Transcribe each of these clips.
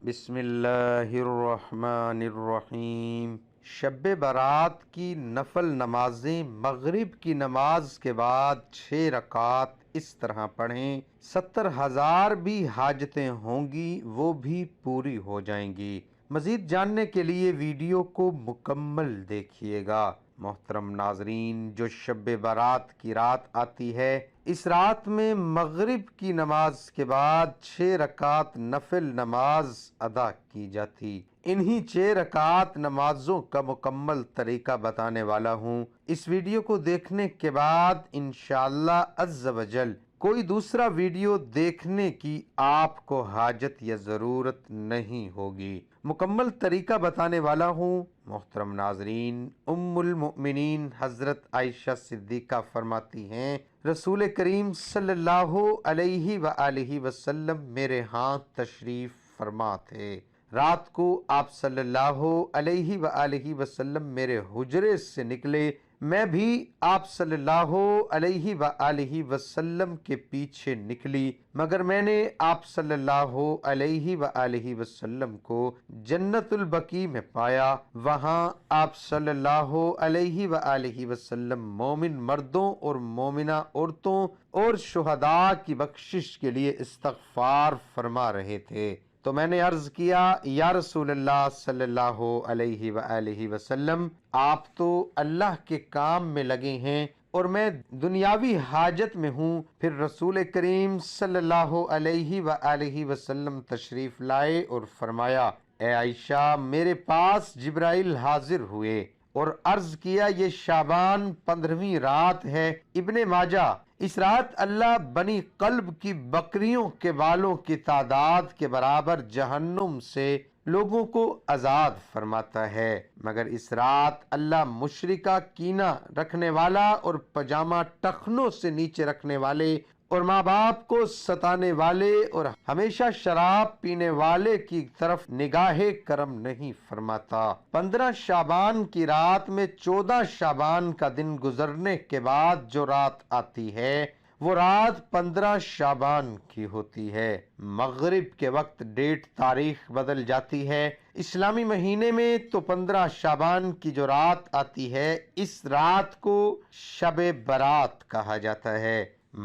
بسم اللہ الرحمن الرحیم۔ شب برات کی نفل نمازیں مغرب کی نماز کے بعد 6 رکعت اس طرح پڑھیں، 70,000 بھی حاجتیں ہوں گی وہ بھی پوری ہو جائیں گی۔ مزید جاننے کے لیے ویڈیو کو مکمل دیکھیے گا۔ محترم ناظرین، جو شب برات کی رات آتی ہے، اس رات میں مغرب کی نماز کے بعد 6 رکعت نفل نماز ادا کی جاتی۔ انہی 6 رکعت نمازوں کا مکمل طریقہ بتانے والا ہوں۔ اس ویڈیو کو دیکھنے کے بعد انشاءاللہ عز و جل کوئی دوسرا ویڈیو دیکھنے کی آپ کو حاجت یا ضرورت نہیں ہوگی۔ مکمل طریقہ بتانے والا ہوں۔ محترم ناظرین، ام المؤمنین حضرت عائشہ صدیقہ فرماتی ہیں، رسول کریم صلی اللہ علیہ وآلہ وسلم میرے ہاں تشریف فرما تھے۔ رات کو آپ صلی اللہ علیہ وآلہ وسلم میرے حجرے سے نکلے، میں بھی آپ صلی اللہ علیہ وآلہ وسلم کے پیچھے نکلی، مگر میں نے آپ صلی اللہ علیہ وآلہ وسلم کو جنت البقیع میں پایا۔ وہاں آپ صلی اللہ علیہ وآلہ وسلم مومن مردوں اور مومنہ عورتوں اور شہداء کی بخشش کے لیے استغفار فرما رہے تھے۔ تو میں نے عرض کیا، یا رسول اللہ صلی اللہ علیہ وآلہ وسلم، آپ تو اللہ کے کام میں لگے ہیں اور میں دنیاوی حاجت میں ہوں۔ پھر رسول کریم صلی اللہ علیہ وآلہ وسلم تشریف لائے اور فرمایا، اے عائشہ، میرے پاس جبرائیل حاضر ہوئے اور عرض کیا، یہ شعبان 15ویں رات ہے۔ ابن ماجہ، اس رات اللہ بنی قلب کی بکریوں کے بالوں کی تعداد کے برابر جہنم سے لوگوں کو آزاد فرماتا ہے، مگر اس رات اللہ مشرکہ کینہ رکھنے والا اور پجامہ ٹخنوں سے نیچے رکھنے والے اور ماں باپ کو ستانے والے اور ہمیشہ شراب پینے والے کی طرف نگاہ کرم نہیں فرماتا۔ 15 شعبان کی رات میں 14 شعبان کا دن گزرنے کے بعد جو رات آتی ہے وہ رات 15 شعبان کی ہوتی ہے۔ مغرب کے وقت ڈیٹ تاریخ بدل جاتی ہے۔ اسلامی مہینے میں تو 15 شعبان کی جو رات آتی ہے، اس رات کو شب برات کہا جاتا ہے۔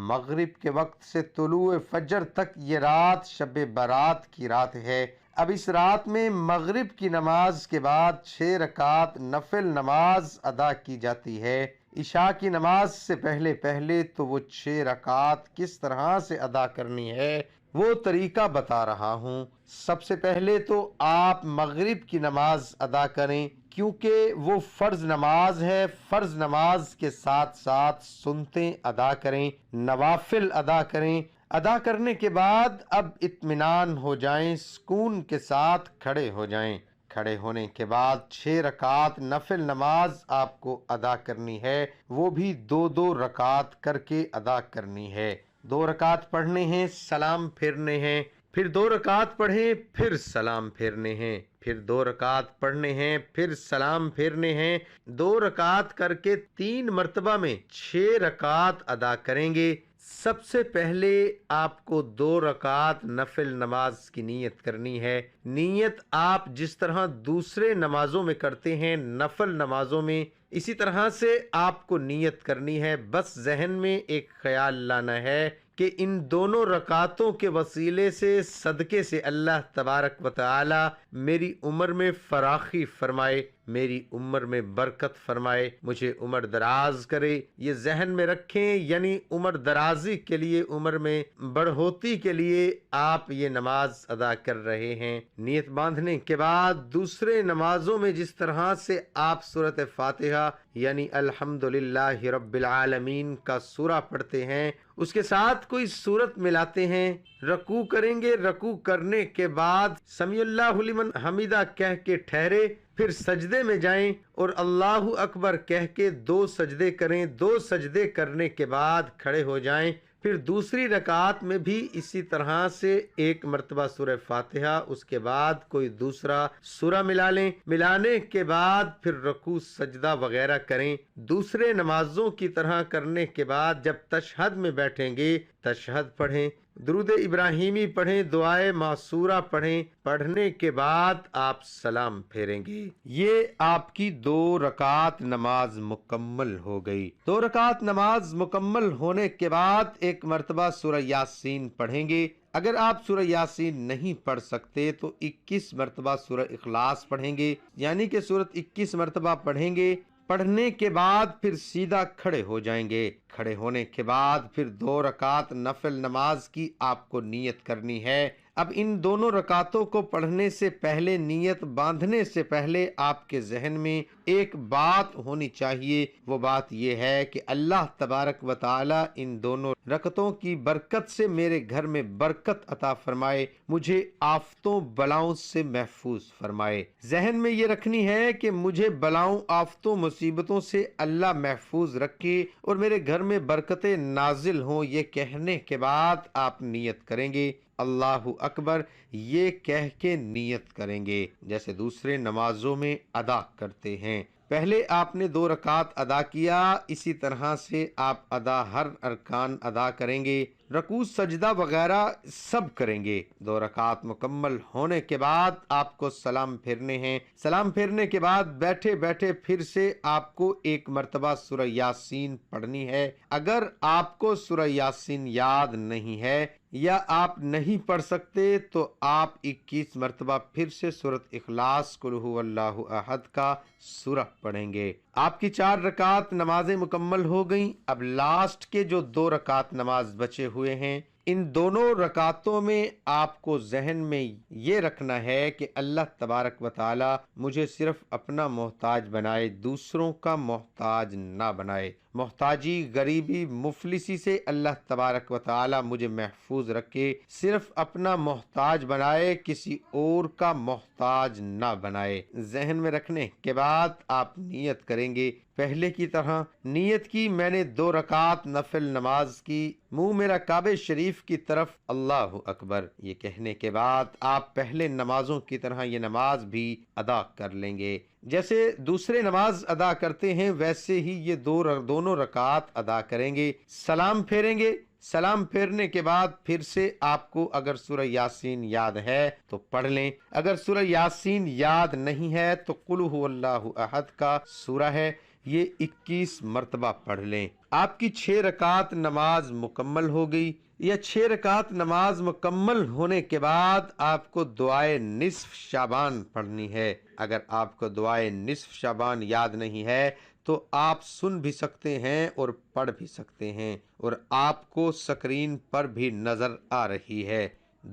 مغرب کے وقت سے طلوع فجر تک یہ رات شب برات کی رات ہے۔ اب اس رات میں مغرب کی نماز کے بعد 6 رکعت نفل نماز ادا کی جاتی ہے۔ عشاء کی نماز سے پہلے تو وہ 6 رکعت کس طرح سے ادا کرنی ہے وہ طریقہ بتا رہا ہوں۔ سب سے پہلے تو آپ مغرب کی نماز ادا کریں، کیونکہ وہ فرض نماز ہے۔ فرض نماز کے ساتھ ساتھ سنتیں ادا کریں، نوافل ادا کریں۔ ادا کرنے کے بعد اب اطمینان ہو جائیں، سکون کے ساتھ کھڑے ہو جائیں۔ کھڑے ہونے کے بعد 6 رکعت نفل نماز آپ کو ادا کرنی ہے، وہ بھی 2 رکعت کر کے ادا کرنی ہے۔ 2 رکعت پڑھنے ہیں، سلام پھیرنے ہیں، پھر 2 رکعت پڑھیں، پھر سلام پھیرنے ہیں، پھر 2 رکعت پڑھنے ہیں، پھر سلام پھیرنے ہیں۔ 2 رکعت کر کے 3 مرتبہ میں 6 رکعت ادا کریں گے۔ سب سے پہلے آپ کو 2 رکعت نفل نماز کی نیت کرنی ہے۔ نیت آپ جس طرح دوسرے نمازوں میں کرتے ہیں، نفل نمازوں میں، اسی طرح سے آپ کو نیت کرنی ہے۔ بس ذہن میں ایک خیال لانا ہے کہ ان دونوں رکعتوں کے وسیلے سے، صدقے سے اللہ تبارک و تعالی میری عمر میں فراخی فرمائے، میری عمر میں برکت فرمائے، مجھے عمر دراز کرے۔ یہ ذہن میں رکھیں، یعنی عمر درازی کے لیے، عمر میں بڑھوتی کے لیے آپ یہ نماز ادا کر رہے ہیں۔ نیت باندھنے کے بعد دوسرے نمازوں میں جس طرح سے آپ سورۃ فاتحہ یعنی الحمدللہ رب العالمین کا سورہ پڑھتے ہیں، اس کے ساتھ کوئی سورت ملاتے ہیں۔ رکوع کریں گے، رکوع کرنے کے بعد سمیع اللہ لمن حمیدہ کہہ کے ٹھہرے، پھر سجدے میں جائیں اور اللہ اکبر کہہ کے 2 سجدے کریں۔ 2 سجدے کرنے کے بعد کھڑے ہو جائیں۔ پھر دوسری رکعت میں بھی اسی طرح سے 1 مرتبہ سورہ فاتحہ، اس کے بعد کوئی دوسرا سورہ ملا لیں۔ ملانے کے بعد پھر رکوع سجدہ وغیرہ کریں۔ دوسرے نمازوں کی طرح کرنے کے بعد جب تشہد میں بیٹھیں گے تشہد پڑھیں، درود ابراہیمی پڑھیں، دعائے معصورہ پڑھیں، پڑھنے کے بعد آپ سلام پھیریں گے۔ یہ آپ کی 2 رکعت نماز مکمل ہو گئی۔ 2 رکعت نماز مکمل ہونے کے بعد ایک مرتبہ سورہ یاسین پڑھیں گے۔ اگر آپ سورہ یاسین نہیں پڑھ سکتے تو 21 مرتبہ سورہ اخلاص پڑھیں گے، یعنی کہ سورت 21 مرتبہ پڑھیں گے۔ پڑھنے کے بعد پھر سیدھا کھڑے ہو جائیں گے۔ کھڑے ہونے کے بعد پھر 2 رکعت نفل نماز کی آپ کو نیت کرنی ہے۔ اب ان دونوں رکعتوں کو پڑھنے سے پہلے، نیت باندھنے سے پہلے آپ کے ذہن میں ایک بات ہونی چاہیے۔ وہ بات یہ ہے کہ اللہ تبارک و تعالی ان دونوں رکعتوں کی برکت سے میرے گھر میں برکت عطا فرمائے، مجھے آفتوں بلاؤں سے محفوظ فرمائے۔ ذہن میں یہ رکھنی ہے کہ مجھے بلاؤں، آفتوں، مصیبتوں سے اللہ محفوظ رکھے اور میرے گھر میں برکتیں نازل ہوں۔ یہ کہنے کے بعد آپ نیت کریں گے، اللہ اکبر، یہ کہہ کے نیت کریں گے جیسے دوسرے نمازوں میں ادا کرتے ہیں۔ پہلے آپ نے 2 رکعت ادا کیا، اسی طرح سے آپ ہر ارکان ادا کریں گے، رکوع سجدہ وغیرہ سب کریں گے۔ 2 رکعت مکمل ہونے کے بعد آپ کو سلام پھیرنے ہیں۔ سلام پھیرنے کے بعد بیٹھے بیٹھے پھر سے آپ کو ایک مرتبہ سورہ یاسین پڑھنی ہے۔ اگر آپ کو سورہ یاسین یاد نہیں ہے یا آپ نہیں پڑھ سکتے تو آپ 21 مرتبہ پھر سے سورۃ اخلاص قل ھو اللہ احد کا سورہ پڑھیں گے۔ آپ کی 4 رکعت نمازیں مکمل ہو گئیں۔ اب لاسٹ کے جو 2 رکعت نماز بچے ہوئے ہیں، ان دونوں رکعتوں میں آپ کو ذہن میں یہ رکھنا ہے کہ اللہ تبارک و تعالی مجھے صرف اپنا محتاج بنائے، دوسروں کا محتاج نہ بنائے۔ محتاجی، غریبی، مفلسی سے اللہ تبارک و تعالی مجھے محفوظ رکھے، صرف اپنا محتاج بنائے، کسی اور کا محتاج نہ بنائے۔ ذہن میں رکھنے کے بعد آپ نیت کریں گے پہلے کی طرح۔ نیت کی میں نے 2 رکعت نفل نماز کی، منہ میرا کعبہ شریف کی طرف، اللہ اکبر، یہ کہنے کے بعد آپ پہلے نمازوں کی طرح یہ نماز بھی ادا کر لیں گے۔ جیسے دوسرے نماز ادا کرتے ہیں ویسے ہی یہ دونوں رکعت ادا کریں گے، سلام پھیریں گے۔ سلام پھیرنے کے بعد پھر سے آپ کو اگر سورہ یاسین یاد ہے تو پڑھ لیں، اگر سورہ یاسین یاد نہیں ہے تو قل ھو اللہ احد کا سورہ ہے، یہ 21 مرتبہ پڑھ لیں۔ آپ کی 6 رکعت نماز مکمل ہو گئی۔ یہ 6 رکعت نماز مکمل ہونے کے بعد آپ کو دعائے نصف شعبان پڑھنی ہے۔ اگر آپ کو دعائے نصف شعبان یاد نہیں ہے تو آپ سن بھی سکتے ہیں اور پڑھ بھی سکتے ہیں، اور آپ کو سکرین پر بھی نظر آ رہی ہے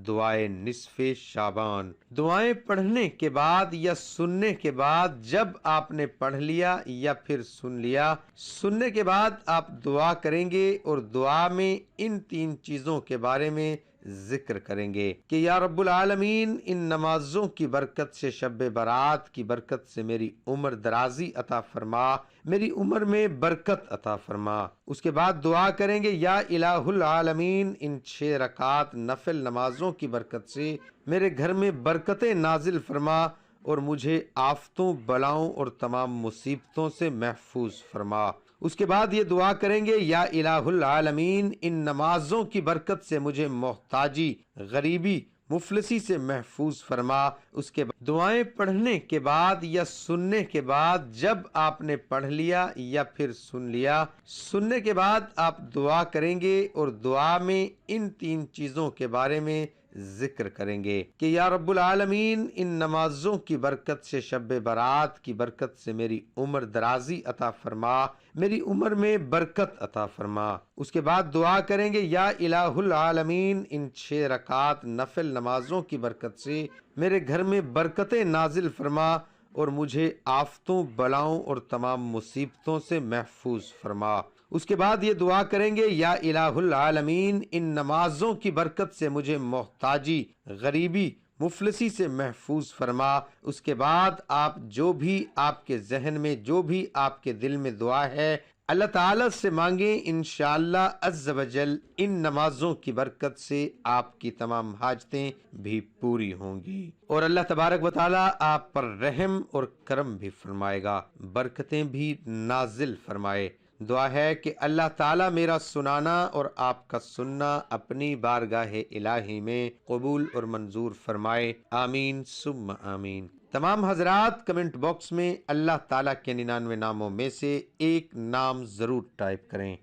دعائے نصف شعبان۔ دعائیں پڑھنے کے بعد یا سننے کے بعد، جب آپ نے پڑھ لیا یا پھر سن لیا، سننے کے بعد آپ دعا کریں گے اور دعا میں ان 3 چیزوں کے بارے میں ذکر کریں گے کہ یا رب العالمین، ان نمازوں کی برکت سے، شب برات کی برکت سے میری عمر درازی عطا فرما، میری عمر میں برکت عطا فرما۔ اس کے بعد دعا کریں گے یا الہ العالمین، ان 6 رکعت نفل نمازوں کی برکت سے میرے گھر میں برکتیں نازل فرما اور مجھے آفتوں، بلاؤں اور تمام مصیبتوں سے محفوظ فرما۔ اس کے بعد یہ دعا کریں گے یا الہ العالمین، ان نمازوں کی برکت سے مجھے محتاجی، غریبی، مفلسی سے محفوظ فرما۔ اس کے بعد دعائیں پڑھنے کے بعد یا سننے کے بعد، جب آپ نے پڑھ لیا یا پھر سن لیا، سننے کے بعد آپ دعا کریں گے اور دعا میں ان 3 چیزوں کے بارے میں ذکر کریں گے کہ یا رب العالمین، ان نمازوں کی برکت سے، شب برات کی برکت سے میری عمر درازی عطا فرما، میری عمر میں برکت عطا فرما۔ اس کے بعد دعا کریں گے یا الہ العالمین، ان 6 رکعت نفل نمازوں کی برکت سے میرے گھر میں برکتیں نازل فرما اور مجھے آفتوں، بلاؤں اور تمام مصیبتوں سے محفوظ فرما۔ اس کے بعد یہ دعا کریں گے یا الہ العالمین، ان نمازوں کی برکت سے مجھے محتاجی، غریبی، مفلسی سے محفوظ فرما۔ اس کے بعد آپ جو بھی آپ کے ذہن میں، جو بھی آپ کے دل میں دعا ہے، اللہ تعالیٰ سے مانگیں، انشاءاللہ عز و جل ان نمازوں کی برکت سے آپ کی تمام حاجتیں بھی پوری ہوں گی اور اللہ تبارک و تعالیٰ آپ پر رحم اور کرم بھی فرمائے گا، برکتیں بھی نازل فرمائے۔ دعا ہے کہ اللہ تعالیٰ میرا سنانا اور آپ کا سننا اپنی بارگاہ الہی میں قبول اور منظور فرمائے، آمین ثم آمین۔ تمام حضرات کمنٹ باکس میں اللہ تعالیٰ کے 99 ناموں میں سے ایک نام ضرور ٹائپ کریں۔